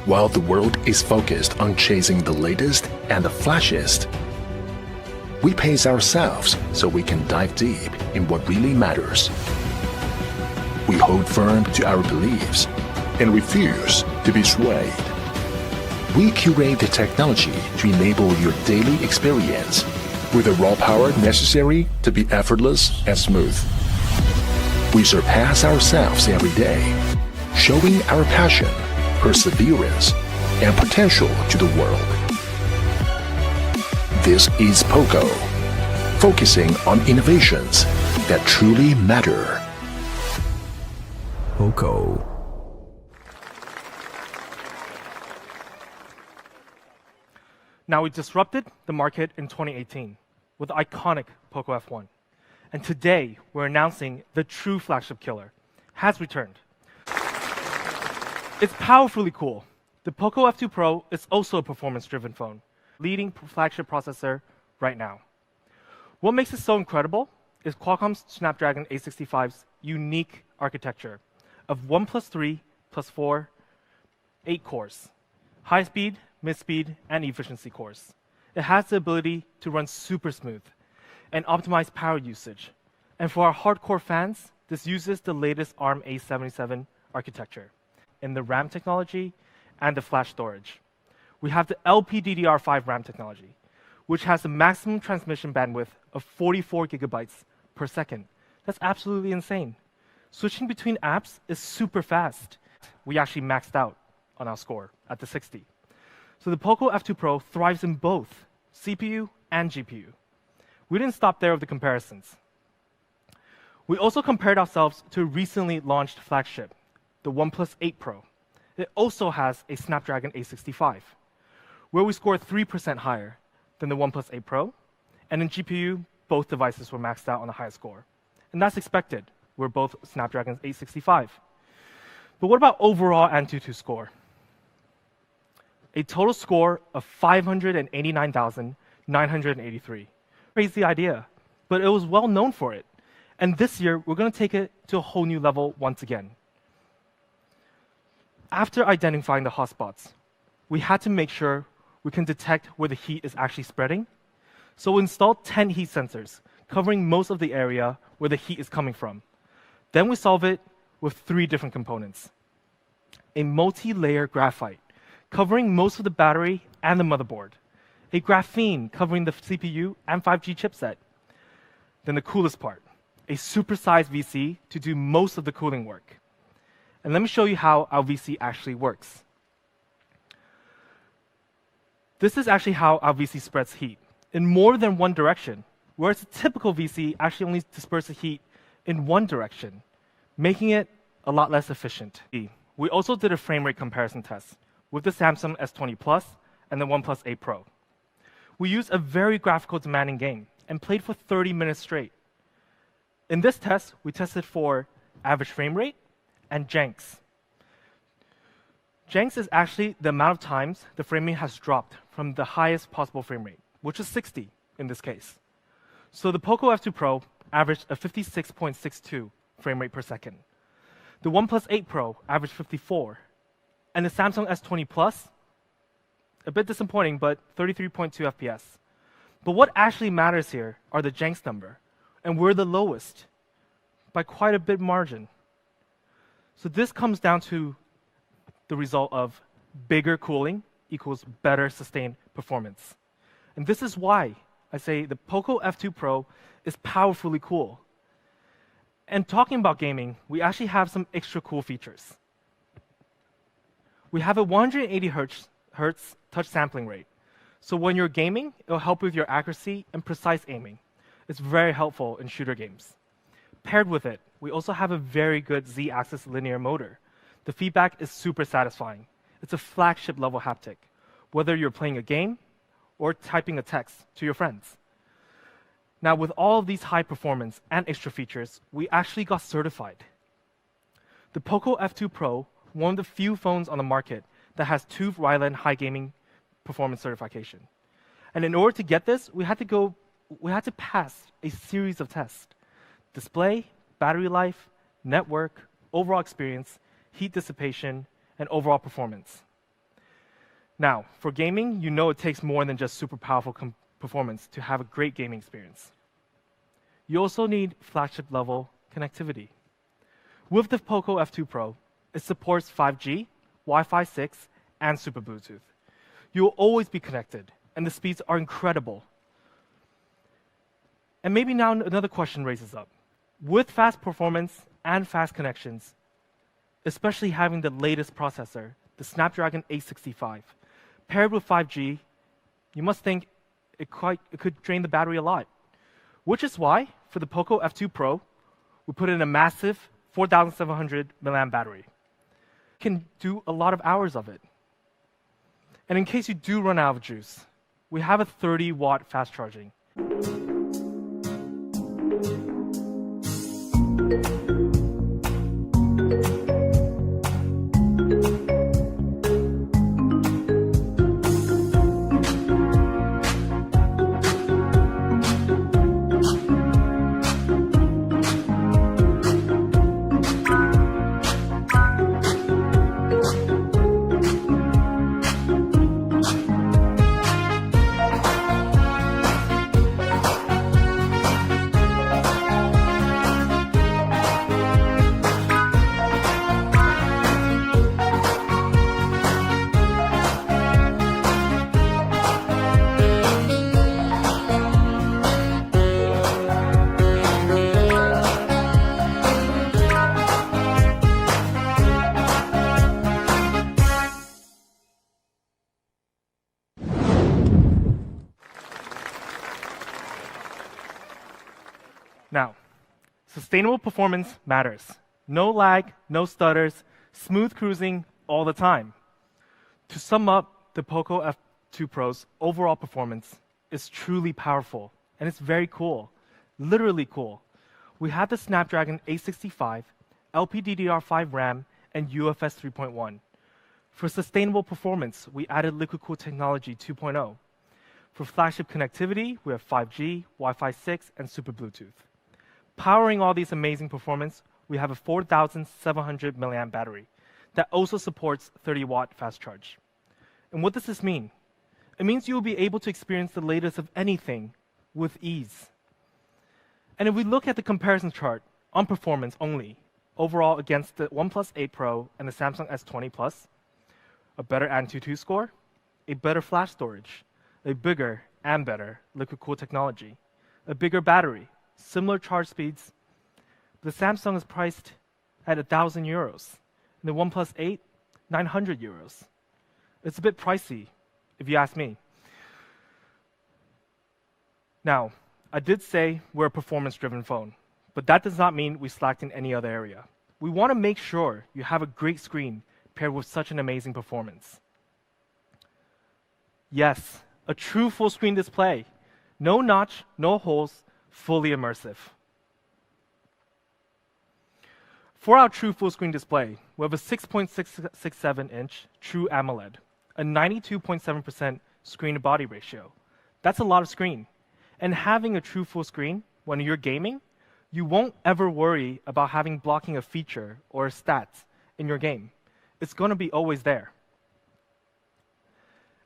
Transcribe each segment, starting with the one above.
While the world is focused on chasing the latest and the flashiest, we pace ourselves so we can dive deep in what really matters. We hold firm to our beliefs and refuse to be swayed. We curate the technology to enable your daily experience with the raw power necessary to be effortless and smooth. We surpass ourselves every day, showing our passion, perseverance, and potential to the world. This is Poco, focusing on innovations that truly matter. Poco. Now, we disrupted the market in 2018 with the iconic Poco F1. And today, we're announcing the true flagship killer has returned. It's powerfully cool. The Poco F2 Pro is also a performance-driven phone, leading flagship processor right now. What makes it so incredible is Qualcomm's Snapdragon 865's unique architecture of 1 plus 3 plus 4, 8 cores, high speed, mid-speed, and efficiency cores. It has the ability to run super smooth and optimize power usage. And for our hardcore fans, this uses the latest ARM A77 architecture in the RAM technology and the flash storage. We have the LPDDR5 RAM technology, which has a maximum transmission bandwidth of 44 gigabytes per second. That's absolutely insane. Switching between apps is super fast. We actually maxed out on our score at the 60. So the Poco F2 Pro thrives in both CPU and GPU. We didn't stop there with the comparisons. We also compared ourselves to a recently launched flagship, the OnePlus 8 Pro. It also has a Snapdragon 865, where we scored 3% higher than the OnePlus 8 Pro, and in GPU, both devices were maxed out on the highest score. And that's expected. We're both Snapdragon 865. But what about overall Antutu score? A total score of 589,983. Crazy idea, but it was well known for it. And this year, we're going to take it to a whole new level once again. After identifying the hotspots, we had to make sure we can detect where the heat is actually spreading. So we installed 10 heat sensors, covering most of the area where the heat is coming from. Then we solve it with 3 different components. A multi-layer graphite, covering most of the battery and the motherboard. A graphene covering the CPU and 5G chipset. Then the coolest part, a supersized VC to do most of the cooling work. And let me show you how our VC actually works. This is actually how our VC spreads heat in more than one direction, whereas a typical VC actually only disperses heat in one direction, making it a lot less efficient. We also did a frame rate comparison test with the Samsung S20 Plus and the OnePlus 8 Pro. We used a very graphical demanding game and played for 30 minutes straight. In this test, we tested for average frame rate and janks. Janks is actually the amount of times the frame rate has dropped from the highest possible frame rate, which is 60 in this case. So the Poco F2 Pro averaged a 56.62 frame rate per second. The OnePlus 8 Pro averaged 54. And the Samsung S20 Plus, a bit disappointing, but 33.2 FPS. But what actually matters here are the janks number. And we're the lowest by quite a bit margin. So this comes down to the result of bigger cooling equals better sustained performance. And this is why I say the Poco F2 Pro is powerfully cool. And talking about gaming, we actually have some extra cool features. We have a 180 hertz touch sampling rate. So when you're gaming, it'll help with your accuracy and precise aiming. It's very helpful in shooter games. Paired with it, we also have a very good Z-axis linear motor. The feedback is super satisfying. It's a flagship level haptic, whether you're playing a game or typing a text to your friends. Now, with all of these high performance and extra features, we actually got certified. The Poco F2 Pro, one of the few phones on the market that has 2 Ryland high gaming performance certification. And in order to get this, we had to pass a series of tests: display, battery life, network, overall experience, heat dissipation, and overall performance. Now, for gaming, you know it takes more than just super powerful performance to have a great gaming experience. You also need flagship level connectivity. With the Poco F2 Pro, it supports 5G, Wi-Fi 6, and Super Bluetooth. You will always be connected, and the speeds are incredible. And maybe now another question raises up. With fast performance and fast connections, especially having the latest processor, the Snapdragon 865, paired with 5G, you must think it could drain the battery a lot. Which is why, for the Poco F2 Pro, we put in a massive 4,700 mAh battery. You can do a lot of hours of it. And in case you do run out of juice, we have a 30-watt fast charging. Now, sustainable performance matters. No lag, no stutters, smooth cruising all the time. To sum up, the Poco F2 Pro's overall performance is truly powerful, and it's very cool, literally cool. We have the Snapdragon 865, LPDDR5 RAM, and UFS 3.1. For sustainable performance, we added liquid cooled technology 2.0. For flagship connectivity, we have 5G, Wi-Fi 6, and Super Bluetooth. Powering all these amazing performance, we have a 4,700 mAh battery that also supports 30-watt fast charge. And what does this mean? It means you will be able to experience the latest of anything with ease. And if we look at the comparison chart on performance only, overall against the OnePlus 8 Pro and the Samsung S20 Plus, a better Antutu score, a better flash storage, a bigger and better liquid cooled technology, a bigger battery, similar charge speeds. The Samsung is priced at €1,000, and the OnePlus 8, €900. It's a bit pricey, if you ask me. Now, I did say we're a performance-driven phone, but that does not mean we slacked in any other area. We want to make sure you have a great screen paired with such an amazing performance. Yes, a true full-screen display. No notch, no holes, fully immersive. For our true full-screen display, we have a 6.667-inch True AMOLED, a 92.7% screen-to-body ratio. That's a lot of screen. And having a true full screen, when you're gaming, you won't ever worry about having blocking a feature or a stat in your game. It's going to be always there.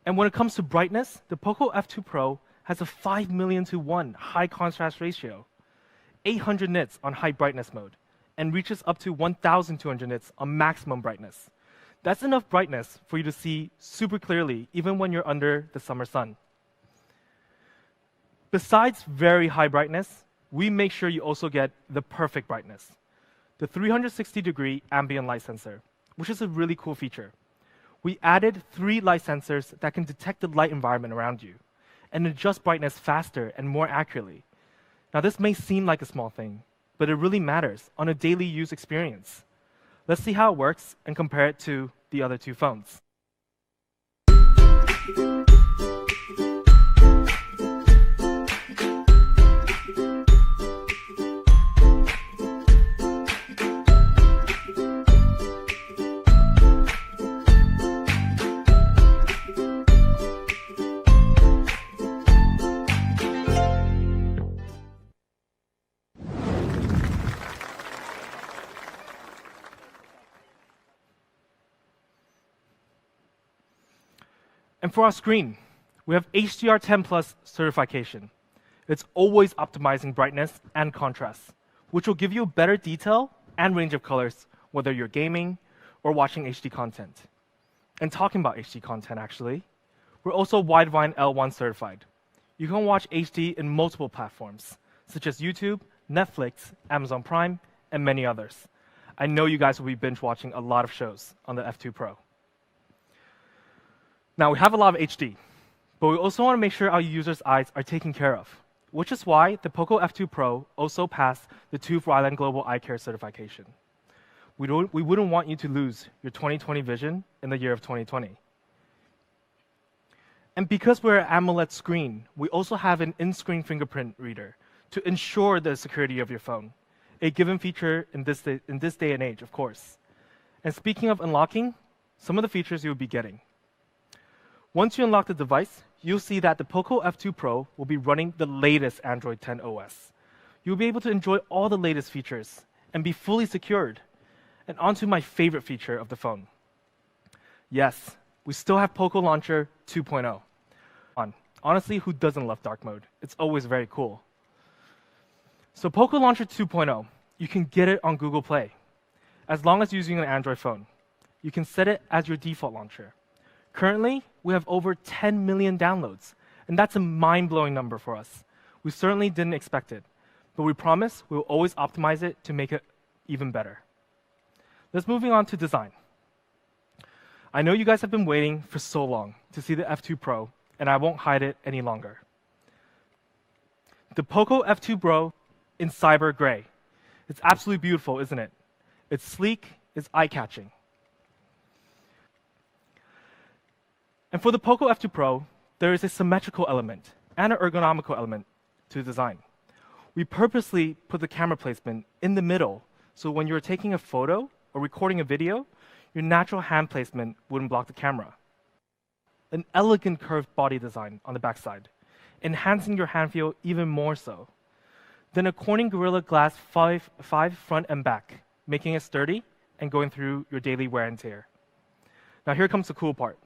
And when it comes to brightness, the Poco F2 Pro has a 5 million to 1 high contrast ratio, 800 nits on high brightness mode, and reaches up to 1,200 nits on maximum brightness. That's enough brightness for you to see super clearly, even when you're under the summer sun. Besides very high brightness, we make sure you also get the perfect brightness, the 360-degree ambient light sensor, which is a really cool feature. We added 3 light sensors that can detect the light environment around you and adjust brightness faster and more accurately. Now, this may seem like a small thing, but it really matters on a daily use experience. Let's see how it works and compare it to the other 2 phones. And for our screen, we have HDR10 Plus certification. It's always optimizing brightness and contrast, which will give you better detail and range of colors, whether you're gaming or watching HD content. And talking about HD content, actually, we're also Widevine L1 certified. You can watch HD in multiple platforms, such as YouTube, Netflix, Amazon Prime, and many others. I know you guys will be binge watching a lot of shows on the F2 Pro. Now, we have a lot of HD, but we also want to make sure our users' eyes are taken care of, which is why the Poco F2 Pro also passed the TÜV Rheinland Global Eye Care certification. We wouldn't want you to lose your 20/20 vision in the year of 2020. And because we're an AMOLED screen, we also have an in-screen fingerprint reader to ensure the security of your phone, a given feature in this day and age, of course. And speaking of unlocking, some of the features you'll be getting. Once you unlock the device, you'll see that the Poco F2 Pro will be running the latest Android 10 OS. You'll be able to enjoy all the latest features and be fully secured. And onto my favorite feature of the phone. Yes, we still have Poco Launcher 2.0. Honestly, who doesn't love dark mode? It's always very cool. So Poco Launcher 2.0, you can get it on Google Play, as long as you're using an Android phone. You can set it as your default launcher. Currently, we have over 10 million downloads, and that's a mind-blowing number for us. We certainly didn't expect it, but we promise we will always optimize it to make it even better. Let's moving on to design. I know you guys have been waiting for so long to see the F2 Pro, and I won't hide it any longer. The Poco F2 Pro in Cyber Gray. It's absolutely beautiful, isn't it? It's sleek, it's eye-catching. And for the Poco F2 Pro, there is a symmetrical element and an ergonomical element to the design. We purposely put the camera placement in the middle, so when you're taking a photo or recording a video, your natural hand placement wouldn't block the camera. An elegant curved body design on the backside, enhancing your hand feel even more so. Then a Corning Gorilla Glass 5 front and back, making it sturdy and going through your daily wear and tear. Now here comes the cool part.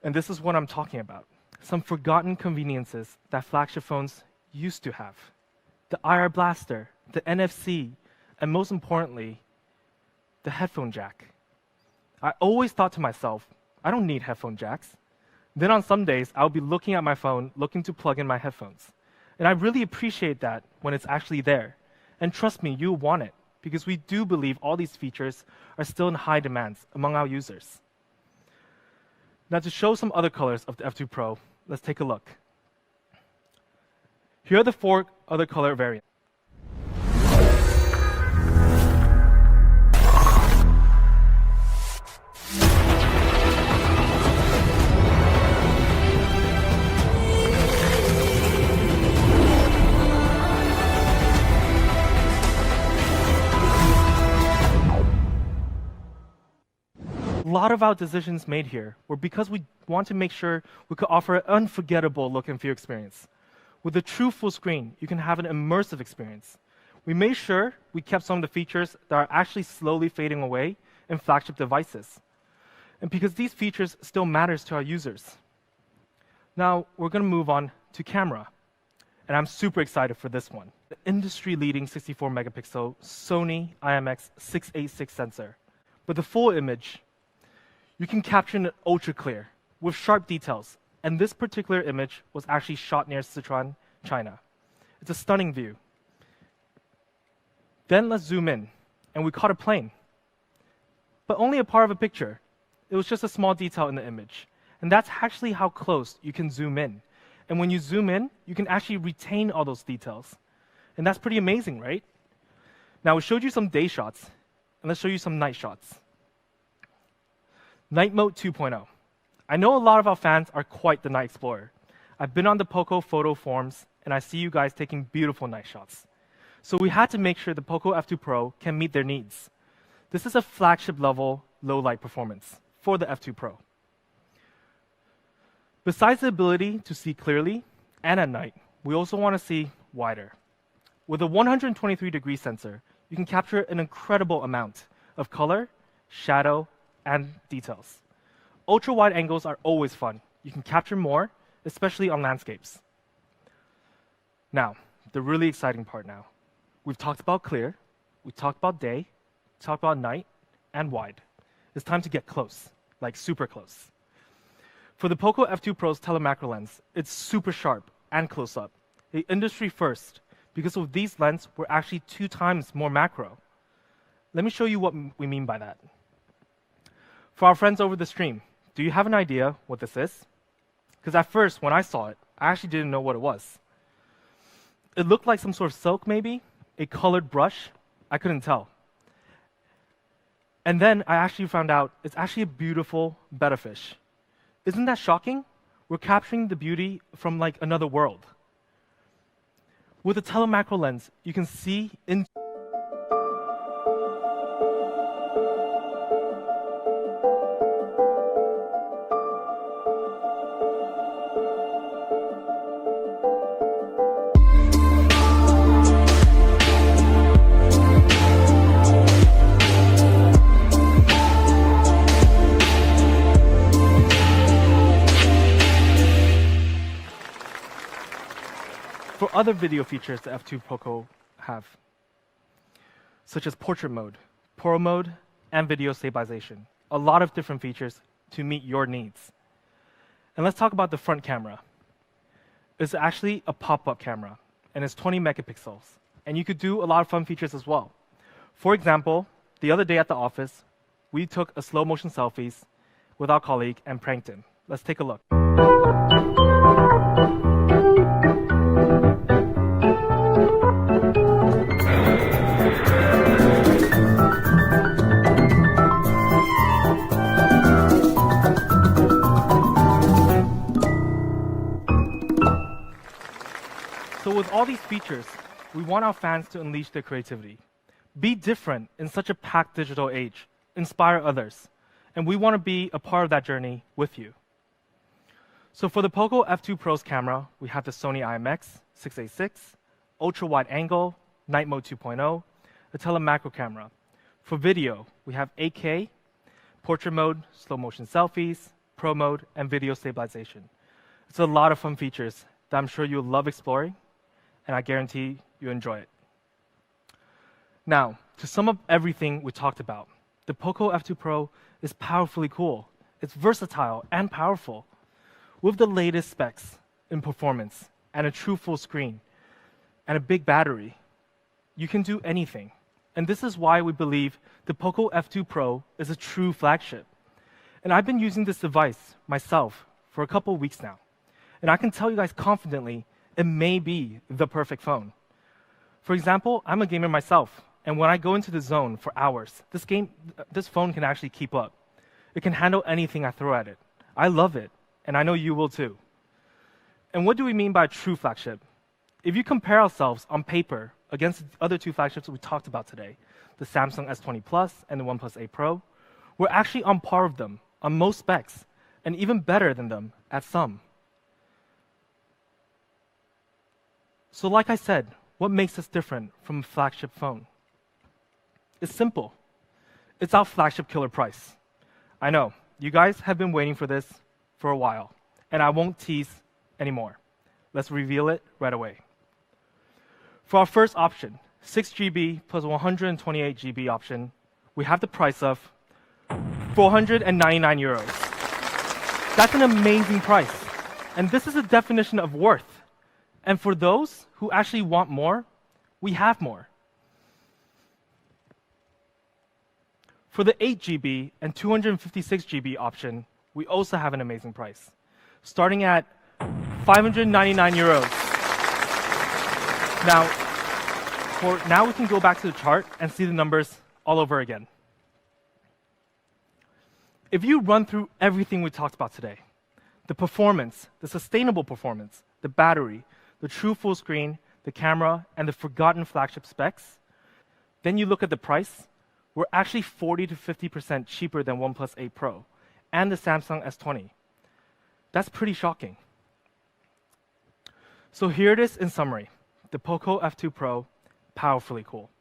And this is what I'm talking about. Some forgotten conveniences that flagship phones used to have. The IR blaster, the NFC, and most importantly, the headphone jack. I always thought to myself, I don't need headphone jacks. Then on some days, I'll be looking at my phone, looking to plug in my headphones. And I really appreciate that when it's actually there. And trust me, you'll want it, because we do believe all these features are still in high demands among our users. Now to show some other colors of the F2 Pro, let's take a look. Here are the 4 other color variants. A lot of our decisions made here were because we want to make sure we could offer an unforgettable look and feel experience. With a true full screen, you can have an immersive experience. We made sure we kept some of the features that are actually slowly fading away in flagship devices. And because these features still matters to our users. Now, we're going to move on to camera. And I'm super excited for this one. The industry-leading 64 megapixel Sony IMX686 sensor. But the full image, you can capture it ultra clear with sharp details. And this particular image was actually shot near Sichuan, China. It's a stunning view. Then let's zoom in, and we caught a plane. But only a part of a picture. It was just a small detail in the image. And that's actually how close you can zoom in. And when you zoom in, you can actually retain all those details. And that's pretty amazing, right? Now, we showed you some day shots, and let's show you some night shots. Night Mode 2.0. I know a lot of our fans are quite the night explorer. I've been on the Poco photo forums, and I see you guys taking beautiful night shots. So we had to make sure the Poco F2 Pro can meet their needs. This is a flagship level low light performance for the F2 Pro. Besides the ability to see clearly and at night, we also want to see wider. With a 123-degree sensor, you can capture an incredible amount of color, shadow, and details. Ultra-wide angles are always fun. You can capture more, especially on landscapes. Now, the really exciting part now. We've talked about clear, we talked about day, talked about night, and wide. It's time to get close, like super close. For the Poco F2 Pro's telemacro lens, it's super sharp and close-up. The industry first, because with these lenses, we're actually 2 times more macro. Let me show you what we mean by that. For our friends over the stream, do you have an idea what this is? Because at first, when I saw it, I actually didn't know what it was. It looked like some sort of silk, maybe, a colored brush. I couldn't tell. And then I actually found out it's actually a beautiful betta fish. Isn't that shocking? We're capturing the beauty from like another world. With a telemacro lens, you can see in for other video features the F2 Poco have, such as portrait mode, pro mode, and video stabilization. A lot of different features to meet your needs. And let's talk about the front camera. It's actually a pop-up camera, and it's 20 megapixels. And you could do a lot of fun features as well. For example, the other day at the office, we took a slow motion selfies with our colleague and pranked him. Let's take a look. So with all these features, we want our fans to unleash their creativity. Be different in such a packed digital age. Inspire others. And we want to be a part of that journey with you. So for the Poco F2 Pro's camera, we have the Sony IMX6A6, ultra-wide angle, night mode 2.0, a telemacro camera. For video, we have 8K, portrait mode, slow motion selfies, pro mode, and video stabilization. It's a lot of fun features that I'm sure you'll love exploring, and I guarantee you enjoy it. Now, to sum up everything we talked about, the Poco F2 Pro is powerfully cool. It's versatile and powerful. With the latest specs in performance and a true full screen and a big battery, you can do anything. And this is why we believe the Poco F2 Pro is a true flagship. And I've been using this device myself for a couple of weeks now. And I can tell you guys confidently, it may be the perfect phone. For example, I'm a gamer myself, and when I go into the zone for hours, this phone can actually keep up. It can handle anything I throw at it. I love it, and I know you will too. And what do we mean by a true flagship? If you compare ourselves on paper against the other 2 flagships we talked about today, the Samsung S20 Plus and the OnePlus 8 Pro, we're actually on par with them on most specs, and even better than them at some. So like I said, what makes us different from a flagship phone? It's simple. It's our flagship killer price. I know, you guys have been waiting for this for a while, and I won't tease anymore. Let's reveal it right away. For our first option, 6GB plus 128GB option, we have the price of 499 euros. That's an amazing price, and this is a definition of worth. And for those who actually want more, we have more. For the 8GB and 256GB option, we also have an amazing price, starting at 599 euros. Now we can go back to the chart and see the numbers all over again. If you run through everything we talked about today, the performance, the sustainable performance, the battery, the true full screen, the camera, and the forgotten flagship specs, then you look at the price, we're actually 40 to 50% cheaper than OnePlus 8 Pro and the Samsung S20. That's pretty shocking. So here it is in summary. The Poco F2 Pro, powerfully cool.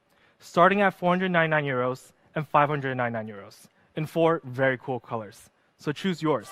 Starting at 499 euros and 599 euros in 4 very cool colors. so choose yours.